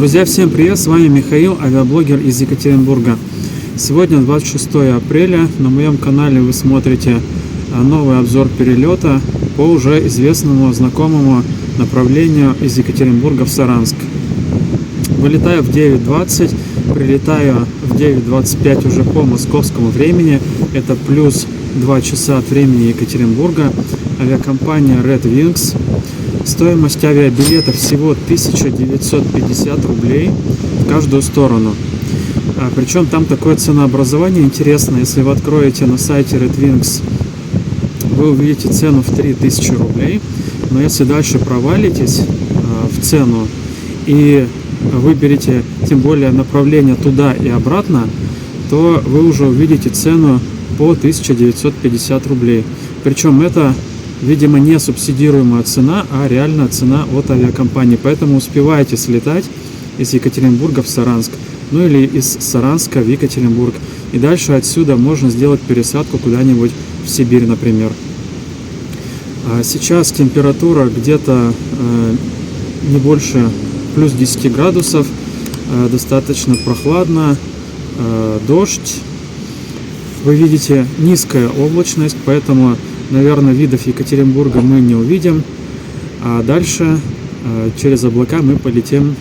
Друзья, всем привет! С вами Михаил, авиаблогер из Екатеринбурга. Сегодня 26 апреля. На моем канале вы смотрите новый обзор перелета по уже известному, знакомому направлению из Екатеринбурга в Саранск. Вылетаю в 9:20, прилетаю в 9:25 уже по московскому времени. Это плюс 2 часа от времени Екатеринбурга. Авиакомпания Red Wings. Стоимость авиабилета всего 1950 рублей в каждую сторону. Причем там такое ценообразование интересное. Если вы откроете на сайте Red Wings, вы увидите цену в 3000 рублей. Но если дальше провалитесь в цену и выберете тем более направление туда и обратно, то вы уже увидите цену по 1950 рублей. Причем это, видимо, не субсидируемая цена, а реальная цена от авиакомпании. Поэтому успевайте слетать из Екатеринбурга в Саранск, ну или из Саранска в Екатеринбург. И дальше отсюда можно сделать пересадку куда-нибудь в Сибирь, например. Сейчас температура где-то не больше плюс 10 градусов, достаточно прохладно, дождь. Вы видите низкая облачность, поэтому, наверное, видов Екатеринбурга мы не увидим. А дальше через облака мы полетим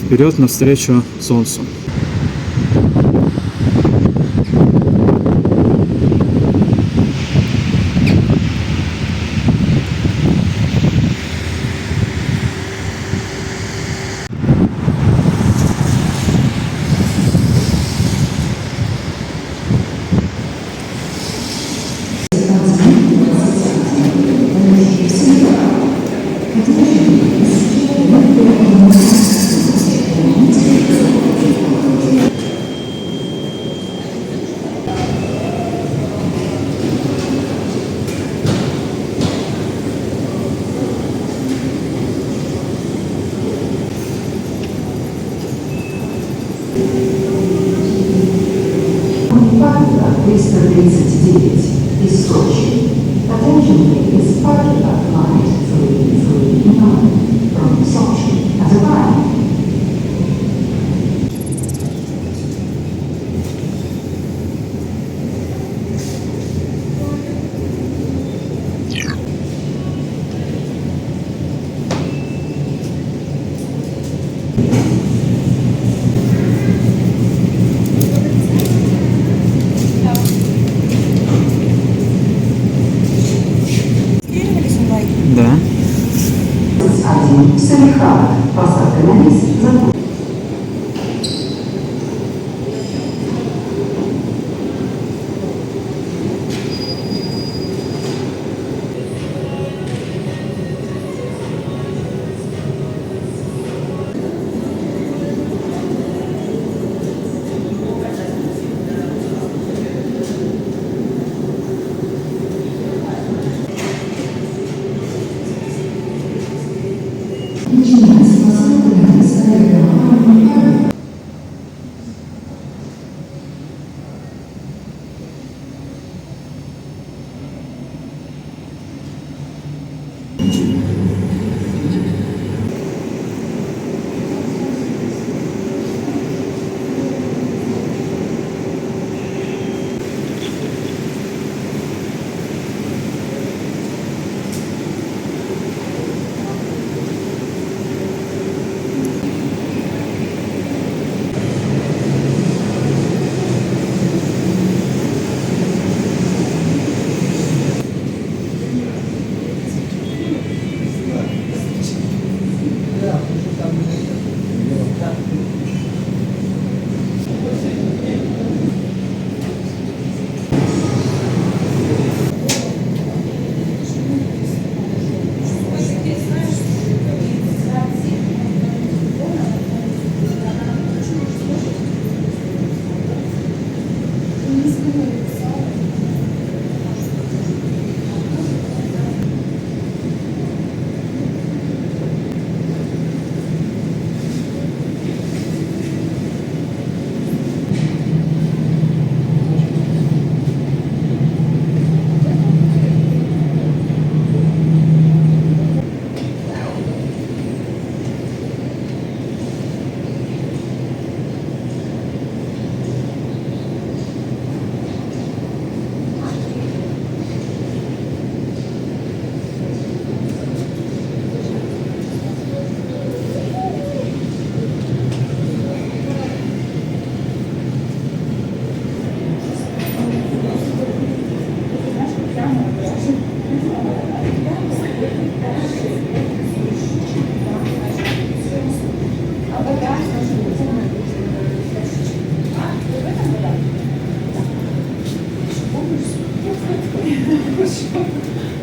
вперед навстречу солнцу. Павлова 339 из Сочи. Attention please, Pavlova flight 339 from Sochi has arrived. Да. Один Салихард. Посадка на рейс закончена. Начинается посадка на рейс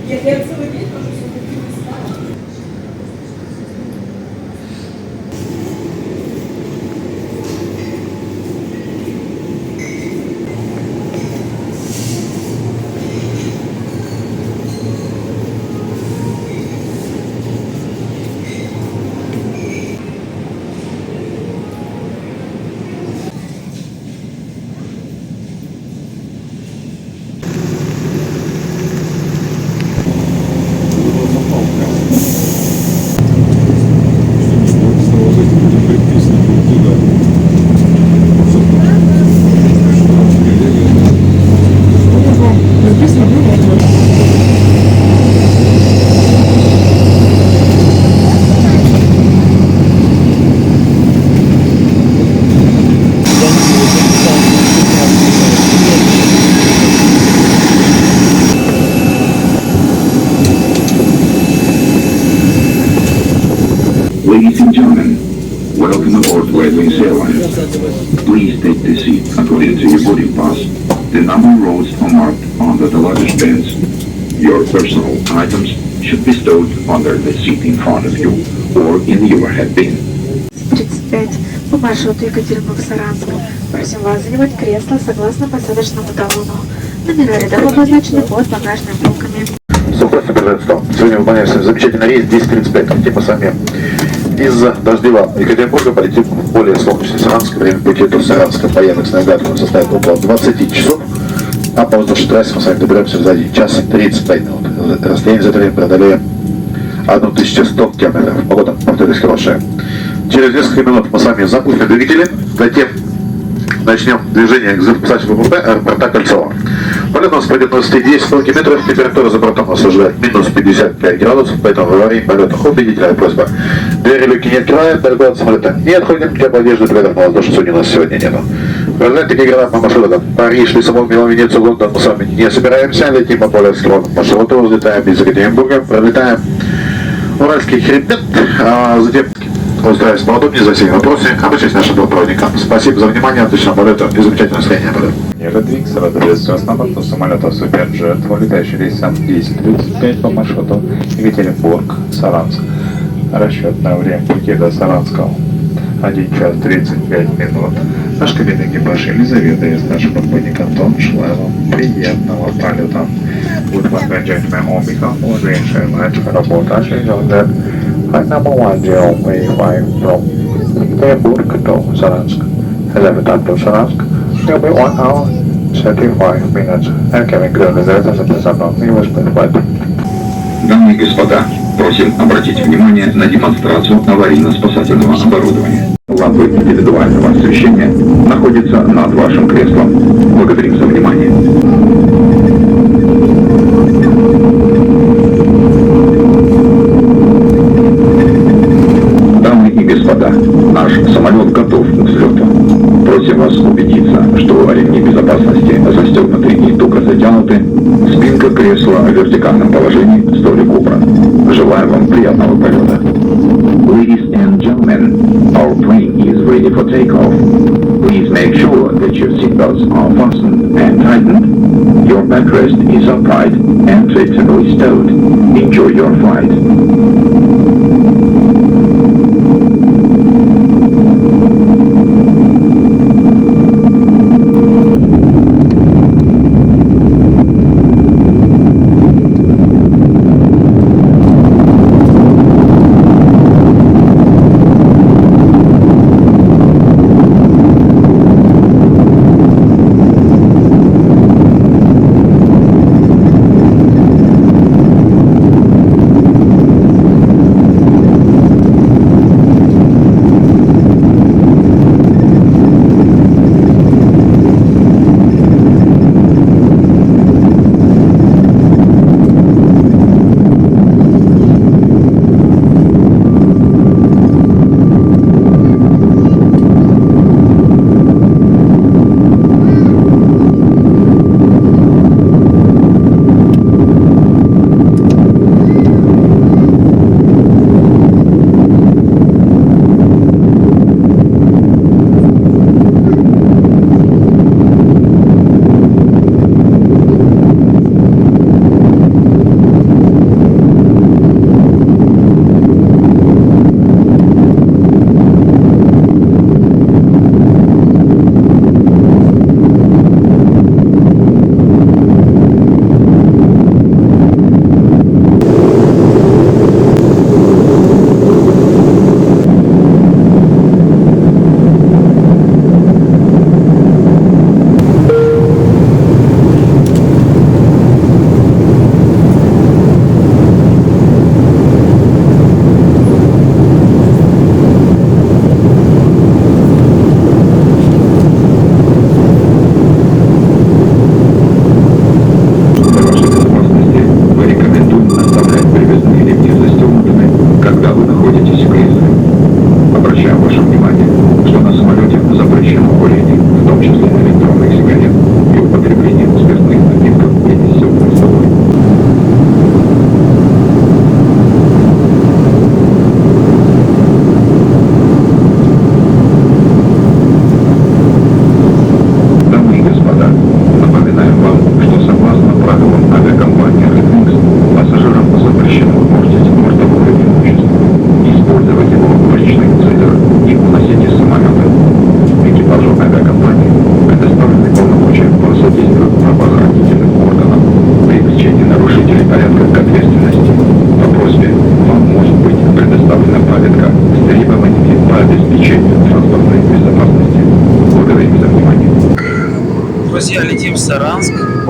Я целый день тоже все таки Ladies and gentlemen, welcome aboard Red Wings Airlines. Please take the seat according to your boarding pass. The number rows are marked under the luggage bins. Your personal items should be stowed under the seat in front of you or in your head bin. 35 по маршруту Екатеринбург-Саранск. Просим вас занимать кресло согласно посадочному талону. Номера рядов обозначены под багажными полками. Сухостный приветствую. Сегодня выполняется замечательный рейс 10:35, типа сами. Из дождливого Екатеринбурга полетим в более солнечный Саранск. Время пути до Саранска по яндекс навигатору составит около 20 часов. А по воздушной трассе мы с вами доберемся за 1 час 35 минут. Расстояние за это время преодолеем 1100 километров. Погода, повторюсь, хорошая. Через несколько минут мы с вами запустим двигатели, затем начнем движение к запускателю ВП аэропорта Кольцово. Полет у нас пройдет на высоте 10 километров, температура за бортом нас ожидает минус 55 градусов, поэтому во время полета убедительная просьба. Двери люки не открываем, далеко от самолета не отходим, теплой одежды, билетов на воздушном судне у нас сегодня нету. Продолжаем такие города по маршрутам: Париж, Лиссабон, Милан, Венецию, Лондон. Мы с вами не собираемся, летим по более скромному маршруту, взлетаем из Екатеринбурга, пролетаем Уральский хребет, а затем устраиваясь поудобнее, за все вопросы обращайтесь к нашим бортпроводникам. Спасибо за внимание, отличного полета и замечательного настроения полета. Red рад приветствовать вас на борту самолета Суперджет, вылетающий рейсом 10:35 по маршруту Екатеринбург-Саранск. Расчетное время пути до Саранска 1 час 35 минут. Наш кабинный экипаж Елизавета и старший бортпроводник Антон. Желаю вам приятного полета. Good luck and gentlemen, on behalf of the Airlines Airport schedule that flight number 1085 from Екатеринбурg to Saransk has arrived to Saransk. Will be 1 hour 35 minutes. And cabin crew reserves at the Saransk US flight. Дамы и господа, просим обратить внимание на демонстрацию аварийно-спасательного оборудования. Лампы индивидуального освещения находятся над вашим креслом. Благодарим за внимание. Дамы и господа, наш самолет готов к взлету. Просим вас убедиться, что ремни безопасности застегнуты и туго затянуты, спинка кресла в вертикальном положении, столик убран. Желаем вам приятного полета. Ladies and gentlemen, our plane is ready for takeoff. Please make sure that your seatbelts are fastened and tightened, your backrest is upright and flexibly stowed. Enjoy your flight.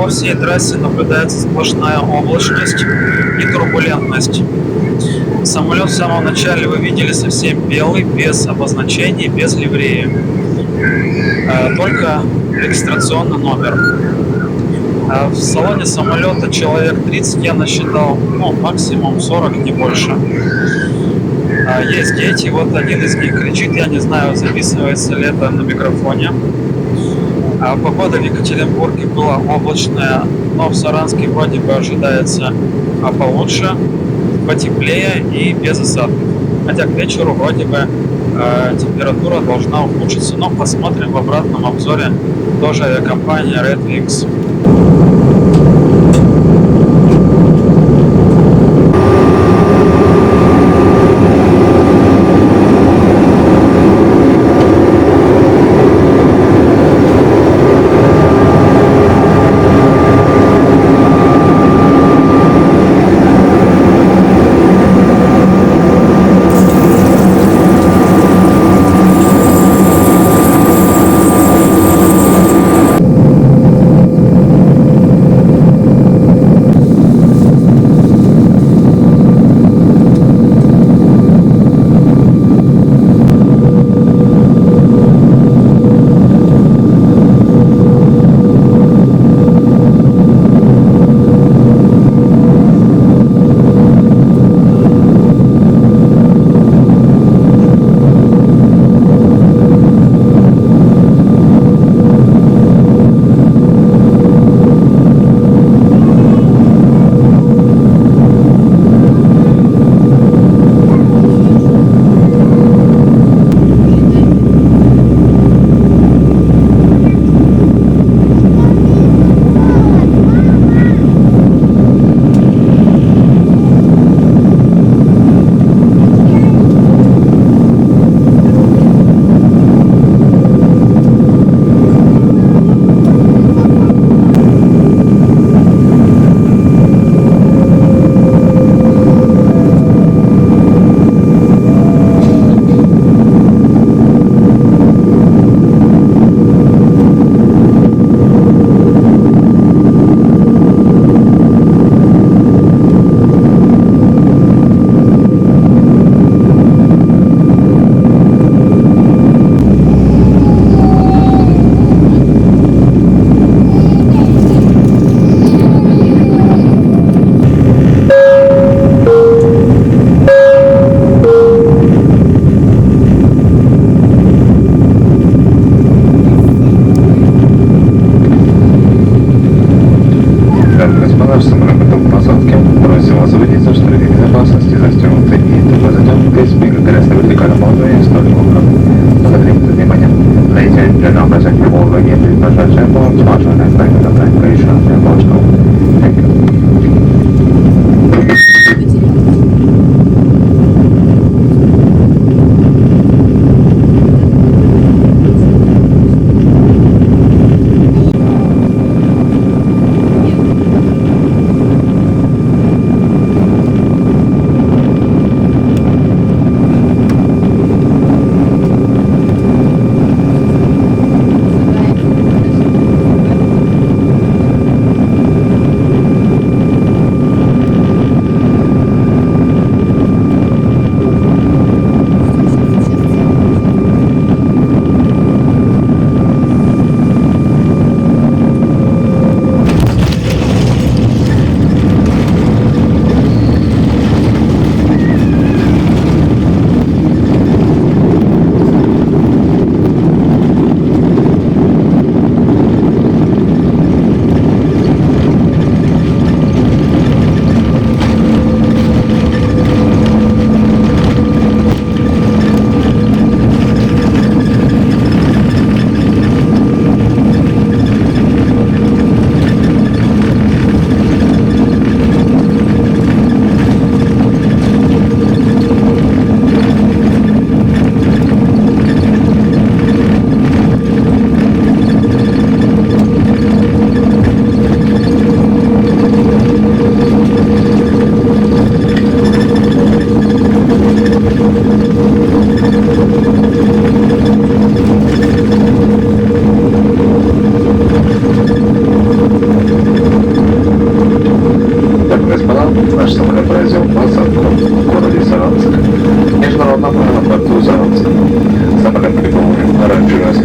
по всей трассе наблюдается сплошная облачность и турбулентность. Самолет в самом начале вы видели совсем белый, без обозначений, без ливреи. Только регистрационный номер. В салоне самолета человек 30 я насчитал, максимум 40, не больше. Есть дети, вот один из них кричит, я не знаю, записывается ли это на микрофоне. Погода в Екатеринбурге была облачная, но в Саранске вроде бы ожидается получше, потеплее и без осадков. Хотя к вечеру вроде бы температура должна ухудшиться. Но посмотрим в обратном обзоре тоже авиакомпания RedWings.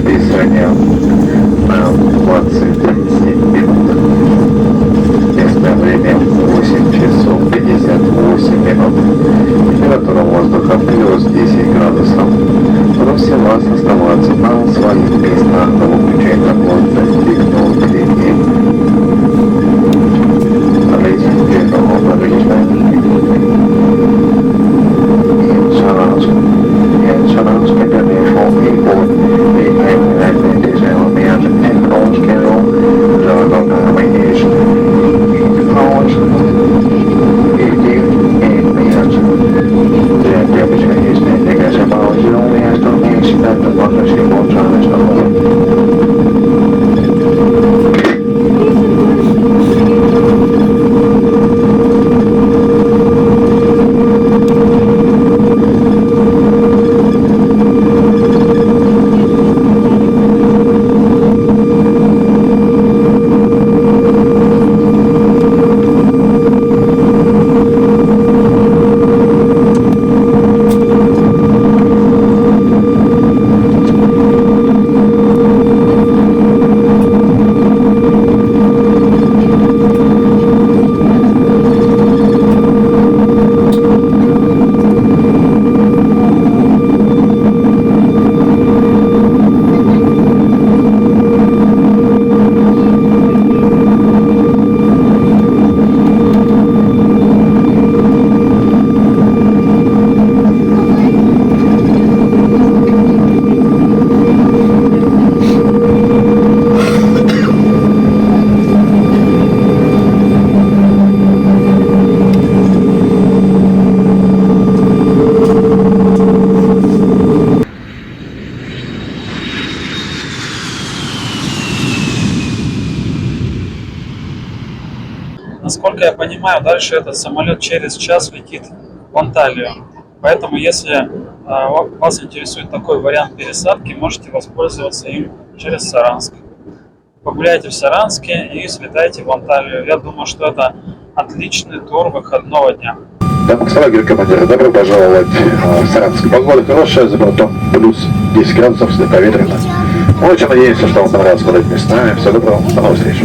расписание на 27 минут. Местное время 8 часов 58 минут. Температура воздуха плюс 10 градусов. Просим вас оставаться на своих местах до выключения плотно достигнул линии. Насколько я понимаю, дальше этот самолет через час летит в Анталию. Поэтому, если вас интересует такой вариант пересадки, можете воспользоваться им через Саранск. Погуляйте в Саранске и слетайте в Анталию. Я думаю, что это отличный тур выходного дня. Лагерь командира, добро пожаловать в Саранск. Погода хорошая, за бортом плюс 10 градусов, слегка ветрено. Очень надеемся, что вам понравилось гулять местами. Всего доброго, до новых встреч.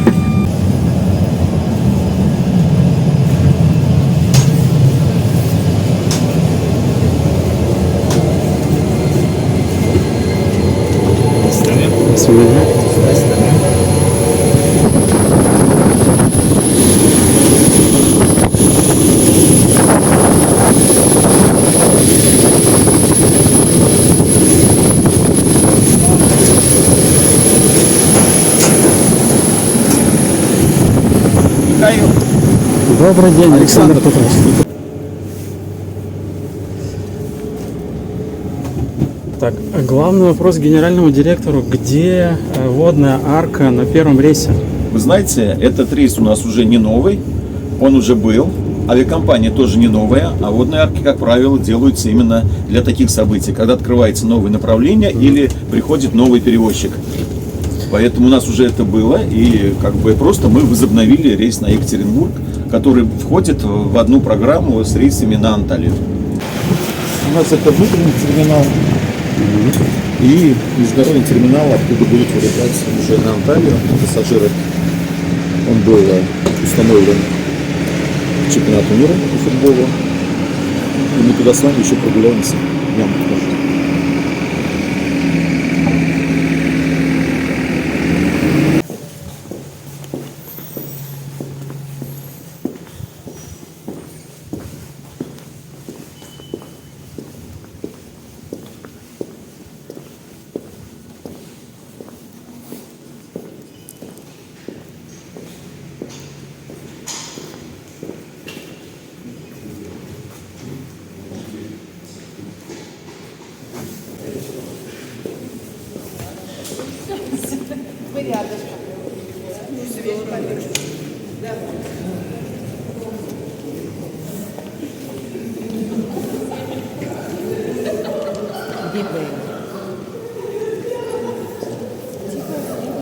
До свидания. Добрый день, Александр Петрович. Так, главный вопрос генеральному директору. Где водная арка на первом рейсе? Вы знаете, этот рейс у нас уже не новый, он уже был. Авиакомпания тоже не новая, а водные арки, как правило, делаются именно для таких событий, когда открывается новое направление или приходит новый перевозчик. Поэтому у нас уже это было, и как бы просто мы возобновили рейс на Екатеринбург, который входит в одну программу с рейсами на Анталию. У нас это внутренний терминал и международный терминал, откуда будут вылетать уже на Анталию пассажиры. Он был установлен к чемпионату мира по футболу, и мы туда с вами еще прогуляемся. Я вам покажу.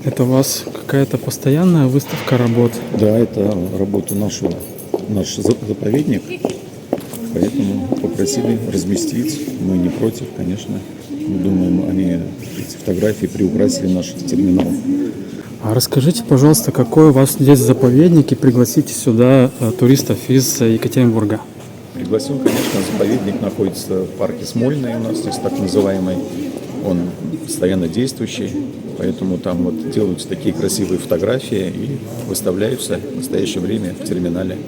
Это у вас какая-то постоянная выставка работ? Да, это работа наш заповедник, поэтому попросили разместить. Мы не против, конечно. Думаем, они эти фотографии приукрасили наш терминал. А расскажите, пожалуйста, какой у вас здесь заповедник, и пригласите сюда туристов из Екатеринбурга. Пригласил, конечно, заповедник находится в парке Смольный у нас здесь так называемый. Он постоянно действующий, поэтому там вот делаются такие красивые фотографии и выставляются в настоящее время в терминале.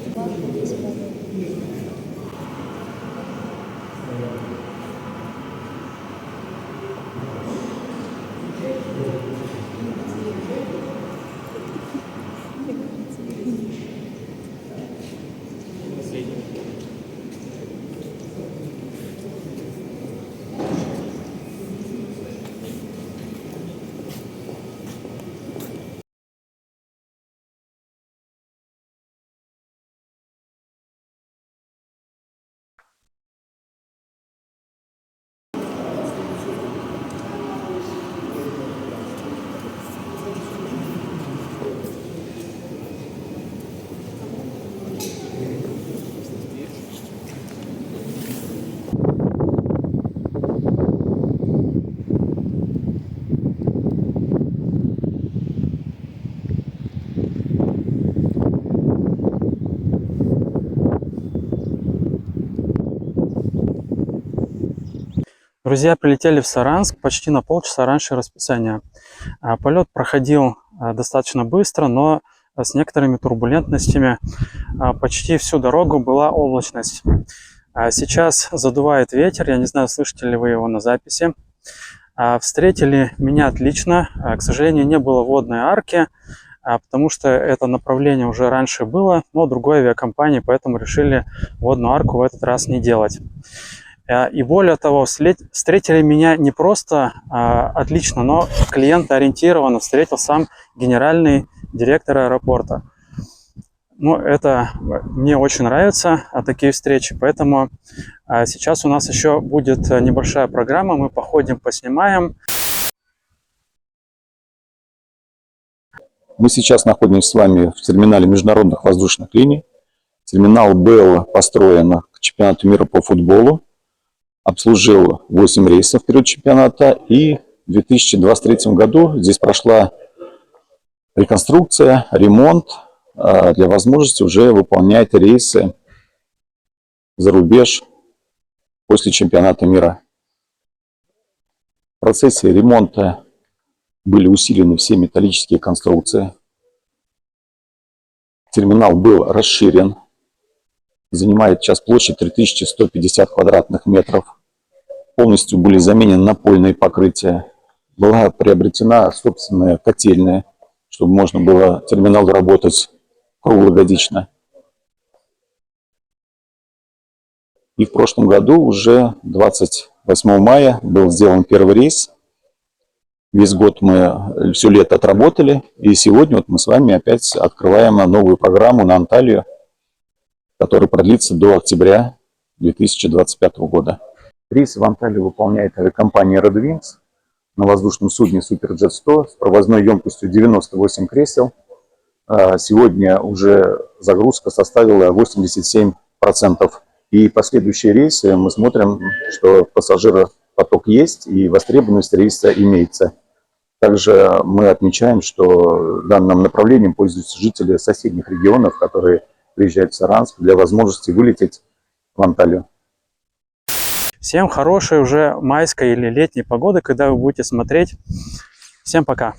Друзья прилетели в Саранск почти на полчаса раньше расписания. Полет проходил достаточно быстро, но с некоторыми турбулентностями. Почти всю дорогу была облачность. Сейчас задувает ветер, я не знаю, слышите ли вы его на записи. Встретили меня отлично. К сожалению, не было водной арки, потому что это направление уже раньше было, но другой авиакомпании, поэтому решили водную арку в этот раз не делать. И более того, встретили меня не просто отлично, но клиентоориентированно встретил сам генеральный директор аэропорта. Ну, это мне очень нравятся такие встречи, поэтому сейчас у нас еще будет небольшая программа, мы походим, поснимаем. Мы сейчас находимся с вами в терминале международных воздушных линий. Терминал был построен к чемпионату мира по футболу. Обслужил 8 рейсов в период чемпионата, и в 2023 году здесь прошла реконструкция, ремонт для возможности уже выполнять рейсы за рубеж после чемпионата мира. В процессе ремонта были усилены все металлические конструкции. Терминал был расширен. Занимает сейчас площадь 3150 квадратных метров. Полностью были заменены напольные покрытия. Была приобретена собственная котельная, чтобы можно было терминал работать круглогодично. И в прошлом году, уже 28 мая, был сделан первый рейс. Весь год мы все лето отработали. И сегодня вот мы с вами опять открываем новую программу на Анталию, который продлится до октября 2025 года. Рейс в Анталию выполняет авиакомпания Red Wings на воздушном судне Superjet 100 с провозной емкостью 98 кресел. Сегодня уже загрузка составила 87%. И последующие рейсы мы смотрим, что пассажиропоток есть и востребованность рейса имеется. Также мы отмечаем, что данным направлением пользуются жители соседних регионов, которые приезжают в Саранск для возможности вылететь в Анталию. Всем хорошей уже майской или летней погоды, когда вы будете смотреть. Всем пока!